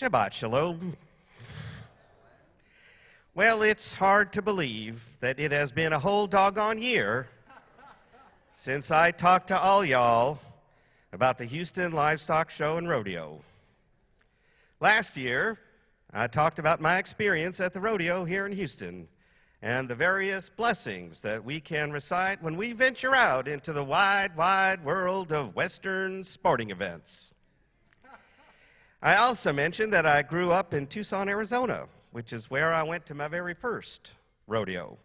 Shabbat shalom. Well, it's hard to believe that it has been a whole doggone year since I talked to all y'all about the Houston Livestock Show and Rodeo. Last year, I talked about my experience at the rodeo here in Houston and the various blessings that we can recite when we venture out into the wide, wide world of Western sporting events. I also mentioned that I grew up in Tucson, Arizona, which is where I went to my very first rodeo.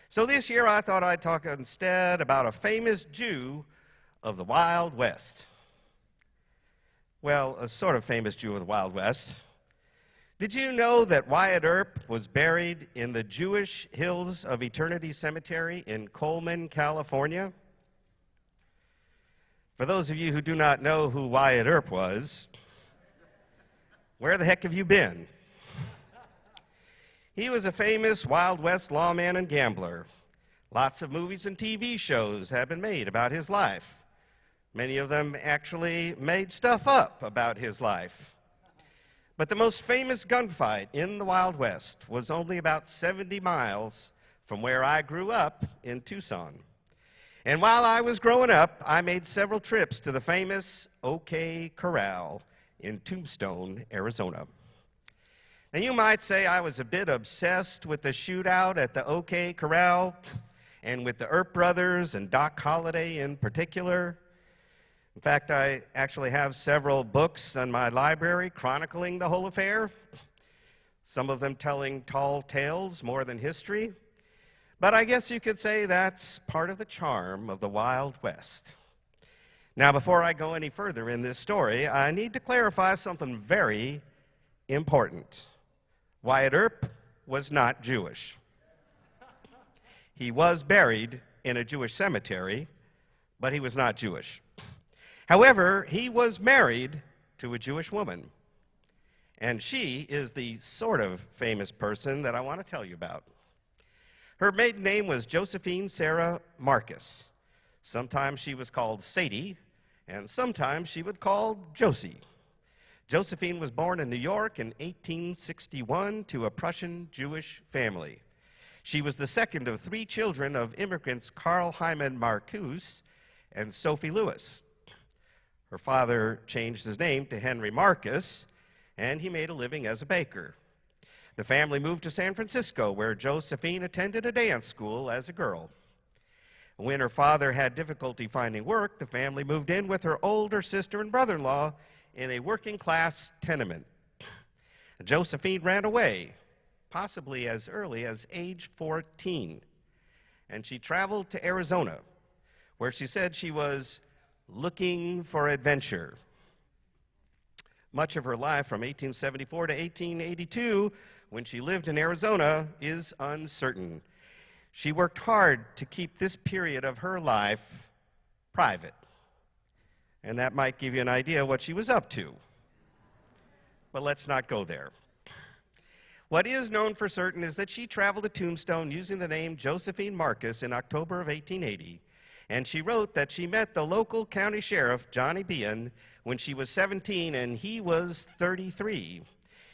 So this year I thought I'd talk instead about a famous Jew of the Wild West. Well, a sort of famous Jew of the Wild West. Did you know that Wyatt Earp was buried in the Jewish Hills of Eternity Cemetery in Coleman, California? For those of you who do not know who Wyatt Earp was, where the heck have you been? He was a famous Wild West lawman and gambler. Lots of movies and TV shows have been made about his life. Many of them actually made stuff up about his life. But the most famous gunfight in the Wild West was only about 70 miles from where I grew up in Tucson. And while I was growing up, I made several trips to the famous OK Corral in Tombstone, Arizona. Now you might say I was a bit obsessed with the shootout at the OK Corral and with the Earp brothers and Doc Holliday in particular. In fact, I actually have several books in my library chronicling the whole affair, some of them telling tall tales more than history. But I guess you could say that's part of the charm of the Wild West. Now, before I go any further in this story, I need to clarify something very important. Wyatt Earp was not Jewish. He was buried in a Jewish cemetery, but he was not Jewish. However, he was married to a Jewish woman, and she is the sort of famous person that I want to tell you about. Her maiden name was Josephine Sarah Marcus. Sometimes she was called Sadie, and sometimes she was called Josie. Josephine was born in New York in 1861 to a Prussian Jewish family. She was the second of three children of immigrants Karl Hyman Marcuse and Sophie Lewis. Her father changed his name to Henry Marcus, and he made a living as a baker. The family moved to San Francisco, where Josephine attended a dance school as a girl. When her father had difficulty finding work, the family moved in with her older sister and brother-in-law in a working-class tenement. Josephine ran away, possibly as early as age 14, and she traveled to Arizona, where she said she was looking for adventure. Much of her life from 1874 to 1882, when she lived in Arizona, is uncertain. She worked hard to keep this period of her life private, and that might give you an idea what she was up to. But let's not go there. What is known for certain is that she traveled to Tombstone using the name Josephine Marcus in October of 1880, and she wrote that she met the local county sheriff, Johnny Behan, when she was 17 and he was 33.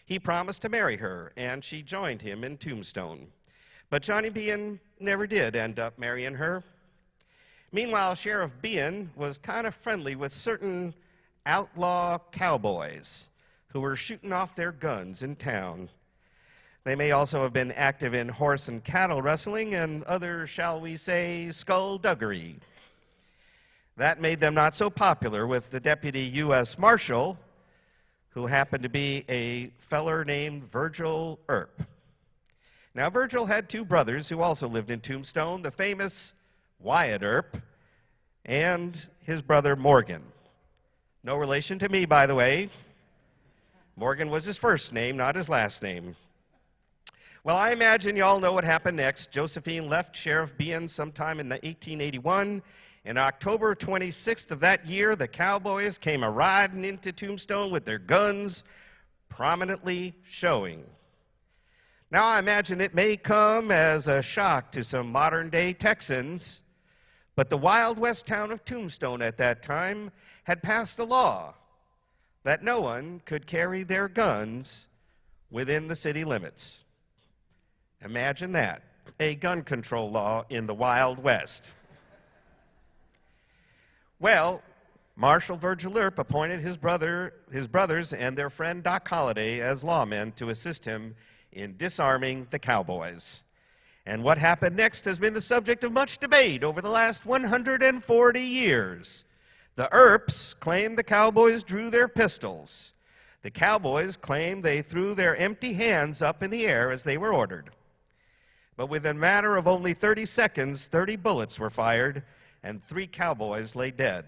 He promised to marry her, and she joined him in Tombstone. But Johnny Behan never did end up marrying her. Meanwhile, Sheriff Behan was kind of friendly with certain outlaw cowboys who were shooting off their guns in town. They may also have been active in horse and cattle wrestling and other, shall we say, skullduggery. That made them not so popular with the deputy U.S. Marshal, who happened to be a feller named Virgil Earp. Now, Virgil had two brothers who also lived in Tombstone, the famous Wyatt Earp and his brother Morgen. No relation to me, by the way. Morgan was his first name, not his last name. Well, I imagine you all know what happened next. Josephine left Sheriff Behan sometime in 1881. And October 26th of that year, the cowboys came a-riding into Tombstone with their guns prominently showing. Now, I imagine it may come as a shock to some modern-day Texans, but the Wild West town of Tombstone at that time had passed a law that no one could carry their guns within the city limits. Imagine that, a gun control law in the Wild West. Well, Marshal Virgil Earp appointed his brothers and their friend Doc Holliday as lawmen to assist him in disarming the cowboys. And what happened next has been the subject of much debate over the last 140 years. The Earps claim the cowboys drew their pistols. The cowboys claim they threw their empty hands up in the air as they were ordered. But within a matter of only 30 seconds, 30 bullets were fired, and 3 cowboys lay dead.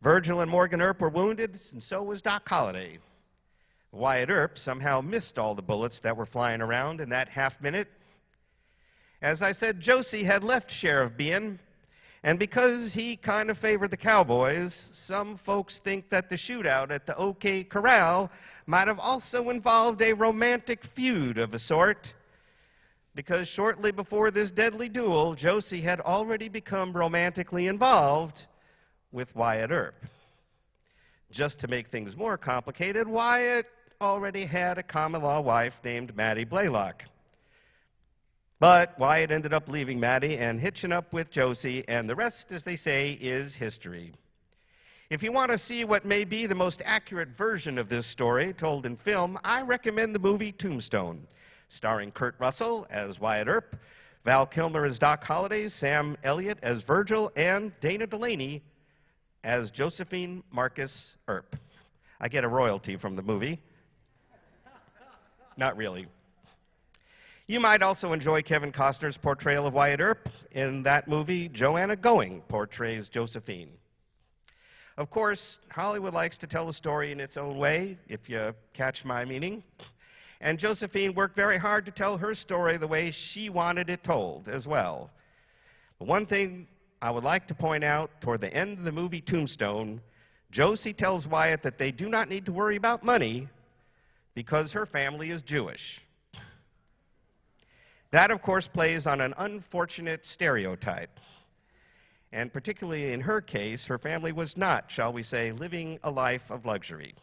Virgil and Morgen Earp were wounded, and so was Doc Holliday. Wyatt Earp somehow missed all the bullets that were flying around in that half minute. As I said, Josie had left Sheriff Bean, and because he kind of favored the cowboys, some folks think that the shootout at the OK Corral might have also involved a romantic feud of a sort, because shortly before this deadly duel, Josie had already become romantically involved with Wyatt Earp. Just to make things more complicated, Wyatt already had a common-law wife named Maddie Blaylock. But Wyatt ended up leaving Maddie and hitching up with Josie, and the rest, as they say, is history. If you want to see what may be the most accurate version of this story told in film, I recommend the movie Tombstone, starring Kurt Russell as Wyatt Earp, Val Kilmer as Doc Holliday, Sam Elliott as Virgil, and Dana Delaney as Josephine Marcus Earp. I get a royalty from the movie. Not really. You might also enjoy Kevin Costner's portrayal of Wyatt Earp. In that movie, Joanna Going portrays Josephine. Of course, Hollywood likes to tell a story in its own way, if you catch my meaning. And Josephine worked very hard to tell her story the way she wanted it told as well. But one thing I would like to point out, toward the end of the movie Tombstone, Josie tells Wyatt that they do not need to worry about money because her family is Jewish. That, of course, plays on an unfortunate stereotype. And particularly in her case, her family was not, shall we say, living a life of luxury.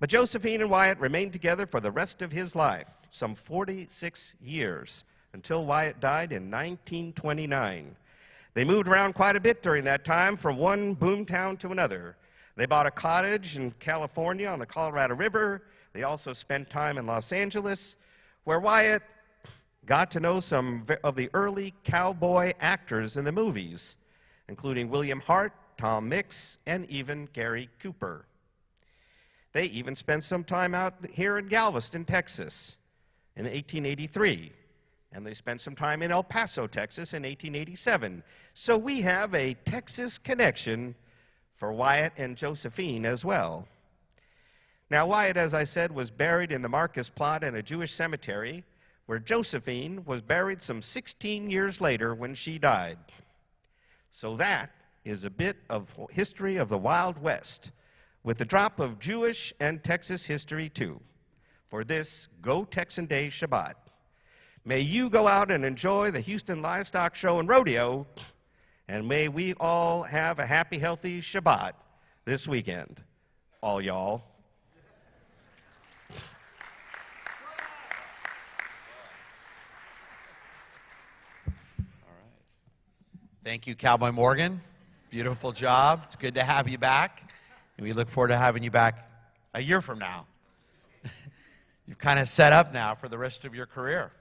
But Josephine and Wyatt remained together for the rest of his life, some 46 years, until Wyatt died in 1929. They moved around quite a bit during that time, from one boomtown to another. They bought a cottage in California on the Colorado River. They also spent time in Los Angeles, where Wyatt got to know some of the early cowboy actors in the movies, including William Hart, Tom Mix, and even Gary Cooper. They even spent some time out here in Galveston, Texas in 1883, and they spent some time in El Paso, Texas in 1887. So we have a Texas connection for Wyatt and Josephine as well. Now, Wyatt, as I said, was buried in the Marcus plot in a Jewish cemetery, where Josephine was buried some 16 years later when she died. So that is a bit of history of the Wild West, with the drop of Jewish and Texas history too, for this Go Texan Day Shabbat. May you go out and enjoy the Houston Livestock Show and Rodeo, and may we all have a happy, healthy Shabbat this weekend. All y'all. Thank you, Cowboy Morgan. Beautiful job. It's good to have you back. And we look forward to having you back a year from now. You've kind of set up now for the rest of your career.